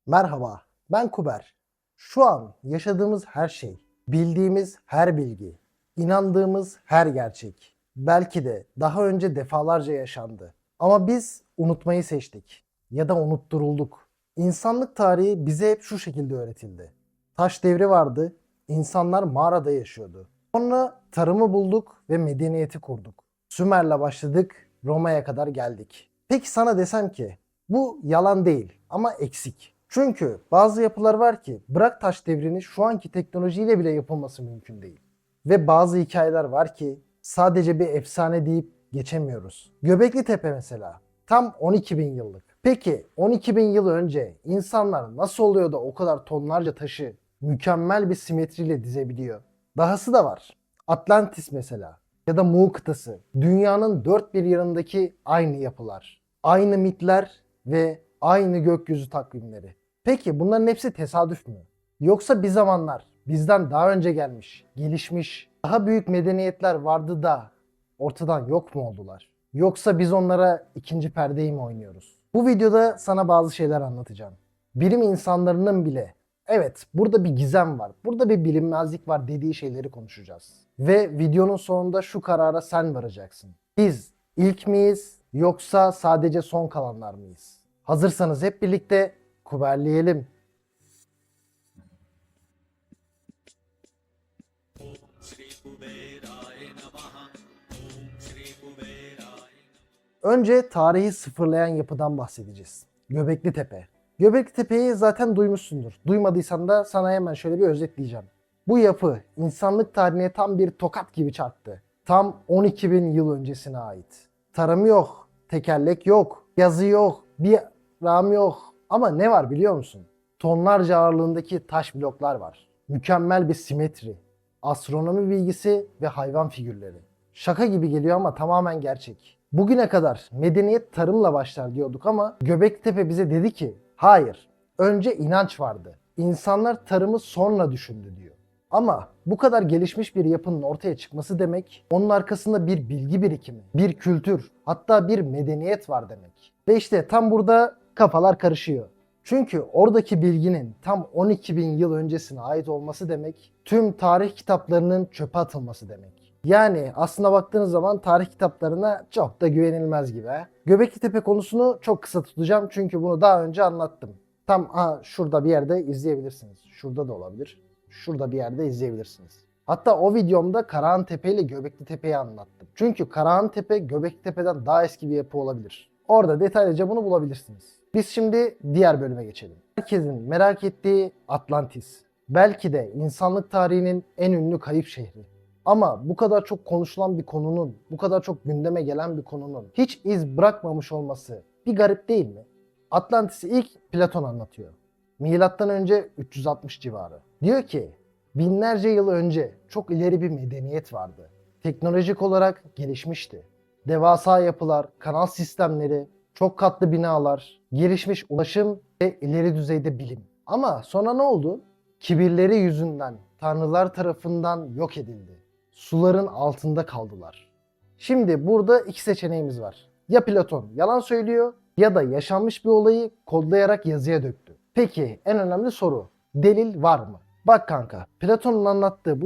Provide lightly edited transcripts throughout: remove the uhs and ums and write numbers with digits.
Merhaba, ben Kuber. Şu an yaşadığımız her şey, bildiğimiz her bilgi, inandığımız her gerçek, belki de daha önce defalarca yaşandı. Ama biz unutmayı seçtik ya da unutturulduk. İnsanlık tarihi bize hep şu şekilde öğretildi. Taş devri vardı, insanlar mağarada yaşıyordu. Sonra tarımı bulduk ve medeniyeti kurduk. Sümer'le başladık, Roma'ya kadar geldik. Peki sana desem ki bu yalan değil ama eksik. Çünkü bazı yapılar var ki bırak taş devrini şu anki teknolojiyle bile yapılması mümkün değil. Ve bazı hikayeler var ki sadece bir efsane deyip geçemiyoruz. Göbekli Tepe mesela tam 12 bin yıllık. Peki 12 bin yıl önce insanlar nasıl oluyor da o kadar tonlarca taşı mükemmel bir simetriyle dizebiliyor? Dahası da var. Atlantis mesela ya da Mu kıtası. Dünyanın dört bir yanındaki aynı yapılar, aynı mitler ve aynı gökyüzü takvimleri. Peki bunların hepsi tesadüf mü? Yoksa bir zamanlar bizden daha önce gelmiş, gelişmiş, daha büyük medeniyetler vardı da ortadan yok mu oldular? Yoksa biz onlara ikinci perdeyi mi oynuyoruz? Bu videoda sana bazı şeyler anlatacağım. Bilim insanlarının bile evet burada bir gizem var, burada bir bilinmezlik var dediği şeyleri konuşacağız. Ve videonun sonunda şu karara sen varacaksın. Biz ilk miyiz yoksa sadece son kalanlar mıyız? Hazırsanız hep birlikte kuberleyelim. Önce tarihi sıfırlayan yapıdan bahsedeceğiz. Göbekli Tepe. Göbekli Tepe'yi zaten duymuşsundur. Duymadıysan da sana hemen şöyle bir özetleyeceğim. Bu yapı insanlık tarihine tam bir tokat gibi çarptı. Tam 12 bin yıl öncesine ait. Tarım yok, tekerlek yok, yazı yok, bir ram yok. Ama ne var biliyor musun? Tonlarca ağırlığındaki taş bloklar var. Mükemmel bir simetri, astronomi bilgisi ve hayvan figürleri. Şaka gibi geliyor ama tamamen gerçek. Bugüne kadar medeniyet tarımla başlar diyorduk ama Göbektepe bize dedi ki hayır, önce inanç vardı. İnsanlar tarımı sonra düşündü diyor. Ama bu kadar gelişmiş bir yapının ortaya çıkması demek, onun arkasında bir bilgi birikimi, bir kültür, hatta bir medeniyet var demek. Ve işte tam burada kafalar karışıyor. Çünkü oradaki bilginin tam 12 bin yıl öncesine ait olması demek, tüm tarih kitaplarının çöpe atılması demek. Yani aslına baktığınız zaman tarih kitaplarına çok da güvenilmez gibi. Göbekli Tepe konusunu çok kısa tutacağım çünkü bunu daha önce anlattım. Tam şurada bir yerde izleyebilirsiniz. Şurada da olabilir. Şurada bir yerde izleyebilirsiniz. Hatta o videomda Karahan Tepe ile Göbekli Tepe'yi anlattım. Çünkü Karahan Tepe Göbekli Tepe'den daha eski bir yapı olabilir. Orada detaylıca bunu bulabilirsiniz. Biz şimdi diğer bölüme geçelim. Herkesin merak ettiği Atlantis. Belki de insanlık tarihinin en ünlü kayıp şehri. Ama bu kadar çok konuşulan bir konunun, bu kadar çok gündeme gelen bir konunun hiç iz bırakmamış olması bir garip değil mi? Atlantis'i ilk Platon anlatıyor. Milattan önce 360 civarı. Diyor ki binlerce yıl önce çok ileri bir medeniyet vardı. Teknolojik olarak gelişmişti. Devasa yapılar, kanal sistemleri, çok katlı binalar, gelişmiş ulaşım ve ileri düzeyde bilim. Ama sonra ne oldu? Kibirleri yüzünden tanrılar tarafından yok edildi. Suların altında kaldılar. Şimdi burada iki seçeneğimiz var. Ya Platon yalan söylüyor ya da yaşanmış bir olayı kodlayarak yazıya döktü. Peki en önemli soru, delil var mı? Bak kanka, Platon'un anlattığı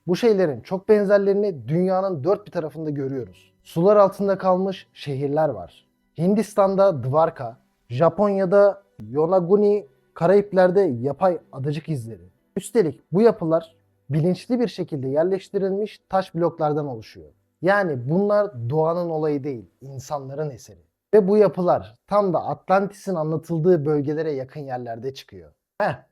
bu şeylerin çok benzerlerini dünyanın dört bir tarafında görüyoruz. Sular altında kalmış şehirler var. Hindistan'da Dvarka, Japonya'da Yonaguni, Karayipler'de yapay adacık izleri. Üstelik bu yapılar bilinçli bir şekilde yerleştirilmiş taş bloklardan oluşuyor. Yani bunlar doğanın olayı değil, insanların eseri. Ve bu yapılar tam da Atlantis'in anlatıldığı bölgelere yakın yerlerde çıkıyor.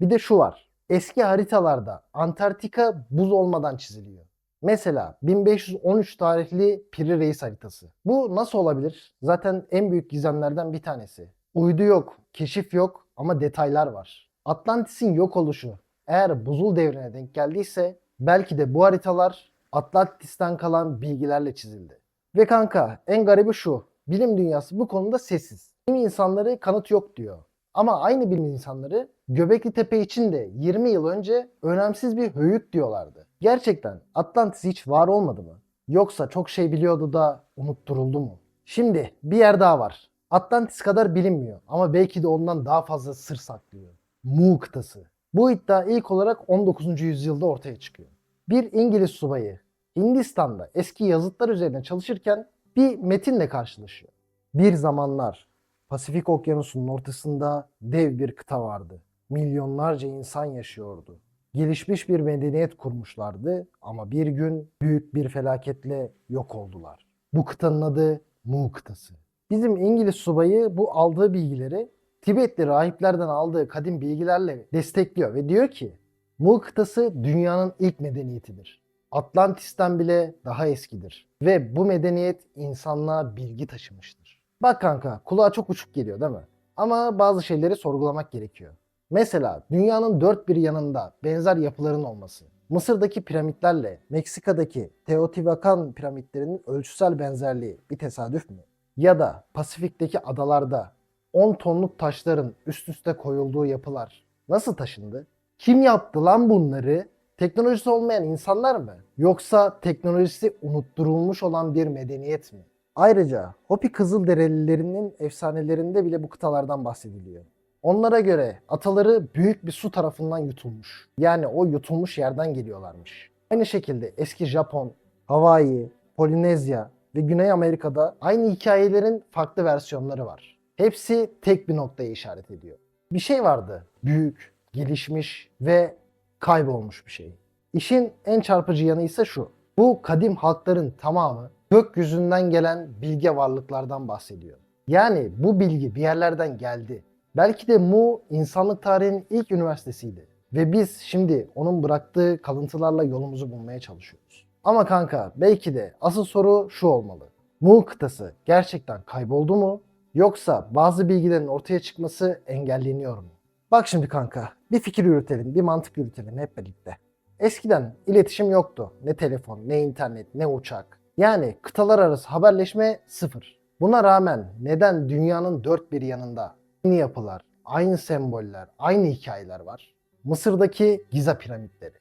Bir de şu var. Eski haritalarda Antarktika buz olmadan çiziliyor. Mesela 1513 tarihli Piri Reis haritası. Bu nasıl olabilir? Zaten en büyük gizemlerden bir tanesi. Uydu yok, keşif yok ama detaylar var. Atlantis'in yok oluşu eğer buzul devrine denk geldiyse belki de bu haritalar Atlantis'ten kalan bilgilerle çizildi. Ve kanka en garibi şu. Bilim dünyası bu konuda sessiz. Bilim insanları kanıt yok diyor. Ama aynı bilim insanları Göbekli Tepe için de 20 yıl önce önemsiz bir höyük diyorlardı. Gerçekten Atlantis hiç var olmadı mı? Yoksa çok şey biliyordu da unutturuldu mu? Şimdi bir yer daha var. Atlantis kadar bilinmiyor ama belki de ondan daha fazla sır saklıyor. Mu kıtası. Bu iddia ilk olarak 19. yüzyılda ortaya çıkıyor. Bir İngiliz subayı Hindistan'da eski yazıtlar üzerine çalışırken bir metinle karşılaşıyor. Bir zamanlar Pasifik Okyanusu'nun ortasında dev bir kıta vardı. Milyonlarca insan yaşıyordu. Gelişmiş bir medeniyet kurmuşlardı ama bir gün büyük bir felaketle yok oldular. Bu kıtanın adı Mu kıtası. Bizim İngiliz subayı bu aldığı bilgileri Tibetli rahiplerden aldığı kadim bilgilerle destekliyor ve diyor ki Mu kıtası dünyanın ilk medeniyetidir. Atlantis'ten bile daha eskidir ve bu medeniyet insanlığa bilgi taşımıştır. Bak kanka, kulağa çok uçuk geliyor değil mi? Ama bazı şeyleri sorgulamak gerekiyor. Mesela dünyanın dört bir yanında benzer yapıların olması, Mısır'daki piramitlerle Meksika'daki Teotihuacan piramitlerinin ölçüsel benzerliği bir tesadüf mü? Ya da Pasifik'teki adalarda 10 tonluk taşların üst üste koyulduğu yapılar nasıl taşındı? Kim yaptı lan bunları? Teknolojisi olmayan insanlar mı? Yoksa teknolojisi unutturulmuş olan bir medeniyet mi? Ayrıca Hopi Kızılderililerinin efsanelerinde bile bu kıtalardan bahsediliyor. Onlara göre ataları büyük bir su tarafından yutulmuş. Yani o yutulmuş yerden geliyorlarmış. Aynı şekilde eski Japon, Hawaii, Polinezya ve Güney Amerika'da aynı hikayelerin farklı versiyonları var. Hepsi tek bir noktaya işaret ediyor. Bir şey vardı, büyük, gelişmiş ve kaybolmuş bir şey. İşin en çarpıcı yanı ise şu. Bu kadim halkların tamamı gökyüzünden gelen bilge varlıklardan bahsediyor. Yani bu bilgi bir yerlerden geldi. Belki de Mu insanlık tarihinin ilk üniversitesiydi. Ve biz şimdi onun bıraktığı kalıntılarla yolumuzu bulmaya çalışıyoruz. Ama kanka belki de asıl soru şu olmalı. Mu kıtası gerçekten kayboldu mu? Yoksa bazı bilgilerin ortaya çıkması engelleniyor mu? Bak şimdi kanka, bir fikir yürütelim, bir mantık yürütelim hep birlikte. Eskiden iletişim yoktu. Ne telefon, ne internet, ne uçak. Yani kıtalar arası haberleşme sıfır. Buna rağmen neden dünyanın dört bir yanında aynı yapılar, aynı semboller, aynı hikayeler var? Mısır'daki Giza piramitleri,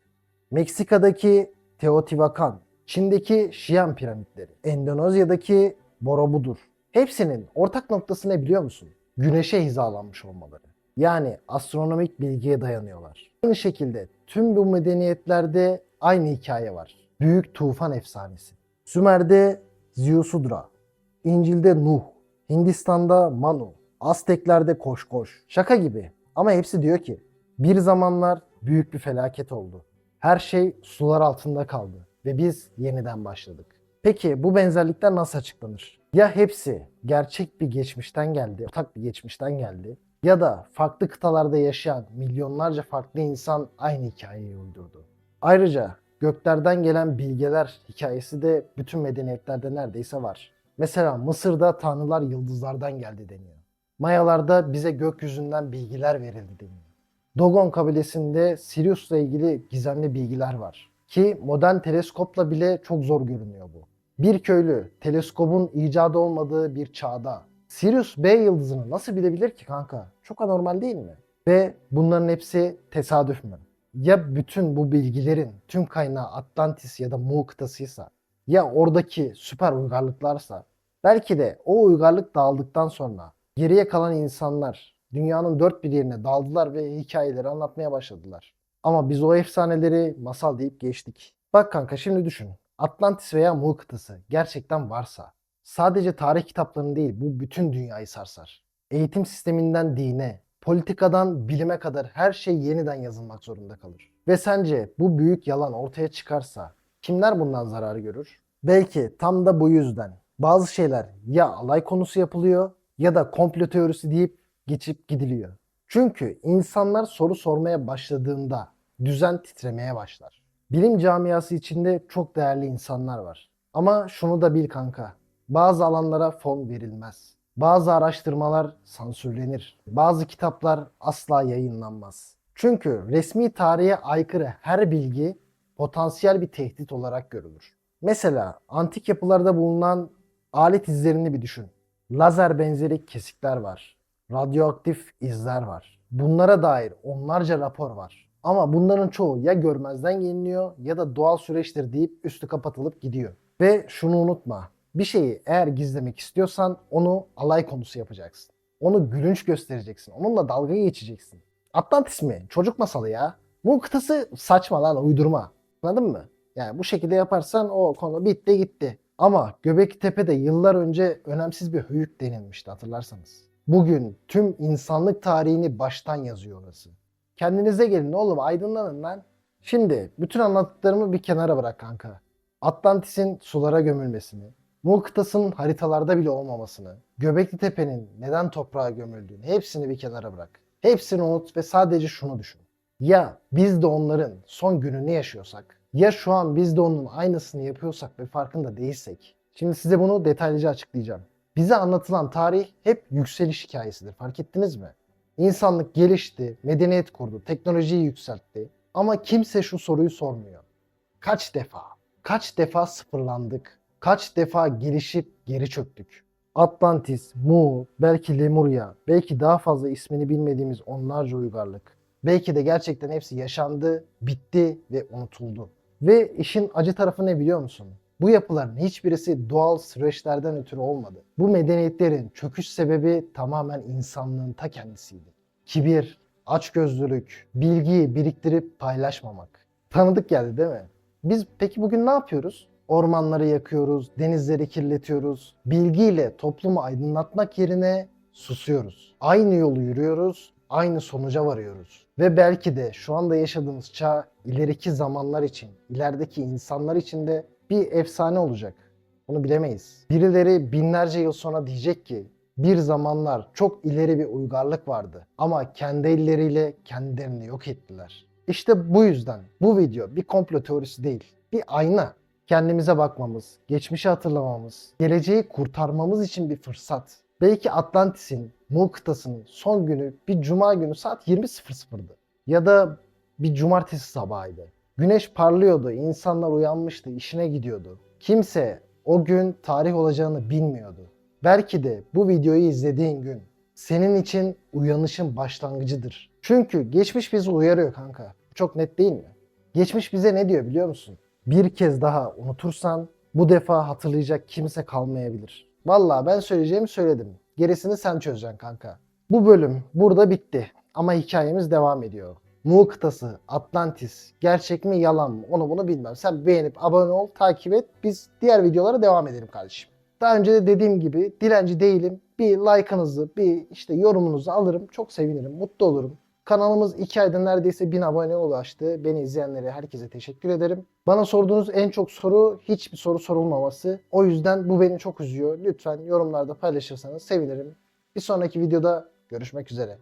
Meksika'daki Teotihuacan, Çin'deki Şiyan piramitleri, Endonezya'daki Borobudur. Hepsinin ortak noktası ne biliyor musun? Güneşe hizalanmış olmaları. Yani astronomik bilgiye dayanıyorlar. Aynı şekilde tüm bu medeniyetlerde aynı hikaye var. Büyük tufan efsanesi. Sümer'de Ziusudra, İncil'de Nuh, Hindistan'da Manu, Azteklerde Koş Koş. Şaka gibi. Ama hepsi diyor ki bir zamanlar büyük bir felaket oldu. Her şey sular altında kaldı ve biz yeniden başladık. Peki bu benzerlikler nasıl açıklanır? Ya hepsi gerçek bir geçmişten geldi, ortak bir geçmişten geldi ya da farklı kıtalarda yaşayan milyonlarca farklı insan aynı hikayeyi uydurdu. Ayrıca göklerden gelen bilgeler hikayesi de bütün medeniyetlerde neredeyse var. Mesela Mısır'da tanrılar yıldızlardan geldi deniyor. Mayalarda bize gökyüzünden bilgiler verildi deniyor. Dogon kabilesinde Sirius'la ilgili gizemli bilgiler var. Ki modern teleskopla bile çok zor görünüyor bu. Bir köylü teleskobun icadı olmadığı bir çağda Sirius B yıldızını nasıl bilebilir ki kanka? Çok anormal değil mi? Ve bunların hepsi tesadüf mü? Ya bütün bu bilgilerin tüm kaynağı Atlantis ya da Mu kıtasıysa, ya oradaki süper uygarlıklarsa, belki de o uygarlık dağıldıktan sonra geriye kalan insanlar dünyanın dört bir yerine daldılar ve hikayeleri anlatmaya başladılar. Ama biz o efsaneleri masal deyip geçtik. Bak kanka şimdi düşün. Atlantis veya Mu kıtası gerçekten varsa sadece tarih kitaplarını değil bu bütün dünyayı sarsar. Eğitim sisteminden dine, politikadan bilime kadar her şey yeniden yazılmak zorunda kalır. Ve sence bu büyük yalan ortaya çıkarsa kimler bundan zarar görür? Belki tam da bu yüzden bazı şeyler ya alay konusu yapılıyor ya da komplo teorisi deyip geçip gidiliyor. Çünkü insanlar soru sormaya başladığında düzen titremeye başlar. Bilim camiası içinde çok değerli insanlar var. Ama şunu da bil kanka. Bazı alanlara fon verilmez. Bazı araştırmalar sansürlenir. Bazı kitaplar asla yayınlanmaz. Çünkü resmi tarihe aykırı her bilgi potansiyel bir tehdit olarak görülür. Mesela antik yapılarda bulunan alet izlerini bir düşün. Lazer benzeri kesikler var. Radyoaktif izler var. Bunlara dair onlarca rapor var. Ama bunların çoğu ya görmezden geliniyor ya da doğal süreçtir deyip üstü kapatılıp gidiyor. Ve şunu unutma. Bir şeyi eğer gizlemek istiyorsan onu alay konusu yapacaksın. Onu gülünç göstereceksin. Onunla dalga geçeceksin. Atlantis mi? Çocuk masalı ya. Bu kıtası saçma lan, uydurma. Anladın mı? Yani bu şekilde yaparsan o konu bitti gitti. Ama Göbekli Tepe'de yıllar önce önemsiz bir höyük denilmişti, hatırlarsanız. Bugün tüm insanlık tarihini baştan yazıyor orası. Kendinize gelin oğlum, aydınlanın lan. Şimdi bütün anlattıklarımı bir kenara bırak kanka. Atlantis'in sulara gömülmesini, Mu kıtasının haritalarda bile olmamasını, Göbekli Tepe'nin neden toprağa gömüldüğünü hepsini bir kenara bırak. Hepsini unut ve sadece şunu düşün. Ya biz de onların son gününü yaşıyorsak, ya şu an biz de onun aynısını yapıyorsak ve farkında değilsek. Şimdi size bunu detaylıca açıklayacağım. Bize anlatılan tarih hep yükseliş hikayesidir, fark ettiniz mi? İnsanlık gelişti, medeniyet kurdu, teknolojiyi yükseltti. Ama kimse şu soruyu sormuyor. Kaç defa? Kaç defa sıfırlandık? Kaç defa gelişip geri çöktük? Atlantis, Mu, belki Lemuria, belki daha fazla ismini bilmediğimiz onlarca uygarlık. Belki de gerçekten hepsi yaşandı, bitti ve unutuldu. Ve işin acı tarafı ne biliyor musun? Bu yapıların hiçbirisi doğal süreçlerden ötürü olmadı. Bu medeniyetlerin çöküş sebebi tamamen insanlığın ta kendisiydi. Kibir, açgözlülük, bilgiyi biriktirip paylaşmamak. Tanıdık geldi değil mi? Biz peki bugün ne yapıyoruz? Ormanları yakıyoruz, denizleri kirletiyoruz. Bilgiyle toplumu aydınlatmak yerine susuyoruz. Aynı yolu yürüyoruz, aynı sonuca varıyoruz. Ve belki de şu anda yaşadığımız çağ ileriki zamanlar için, ilerideki insanlar için de bir efsane olacak. Bunu bilemeyiz. Birileri binlerce yıl sonra diyecek ki bir zamanlar çok ileri bir uygarlık vardı ama kendi elleriyle kendilerini yok ettiler. İşte bu yüzden bu video bir komplo teorisi değil, bir ayna. Kendimize bakmamız, geçmişi hatırlamamız, geleceği kurtarmamız için bir fırsat. Belki Atlantis'in, Mu kıtasının son günü bir cuma günü saat 20.00'dı. Ya da bir cumartesi sabahıydı. Güneş parlıyordu, insanlar uyanmıştı, işine gidiyordu. Kimse o gün tarih olacağını bilmiyordu. Belki de bu videoyu izlediğin gün senin için uyanışın başlangıcıdır. Çünkü geçmiş bizi uyarıyor kanka. Çok net değil mi? Geçmiş bize ne diyor biliyor musun? Bir kez daha unutursan bu defa hatırlayacak kimse kalmayabilir. Vallahi ben söyleyeceğimi söyledim. Gerisini sen çözeceksin kanka. Bu bölüm burada bitti. Ama hikayemiz devam ediyor. Mu kıtası, Atlantis, gerçek mi yalan mı onu bunu bilmem. Sen beğenip abone ol, takip et. Biz diğer videolara devam edelim kardeşim. Daha önce de dediğim gibi dilenci değilim. Bir like'ınızı, bir işte yorumunuzu alırım. Çok sevinirim, mutlu olurum. Kanalımız 2 ayda neredeyse 1000 aboneye ulaştı. Beni izleyenlere, herkese teşekkür ederim. Bana sorduğunuz en çok soru hiçbir soru sorulmaması. O yüzden bu beni çok üzüyor. Lütfen yorumlarda paylaşırsanız sevinirim. Bir sonraki videoda görüşmek üzere.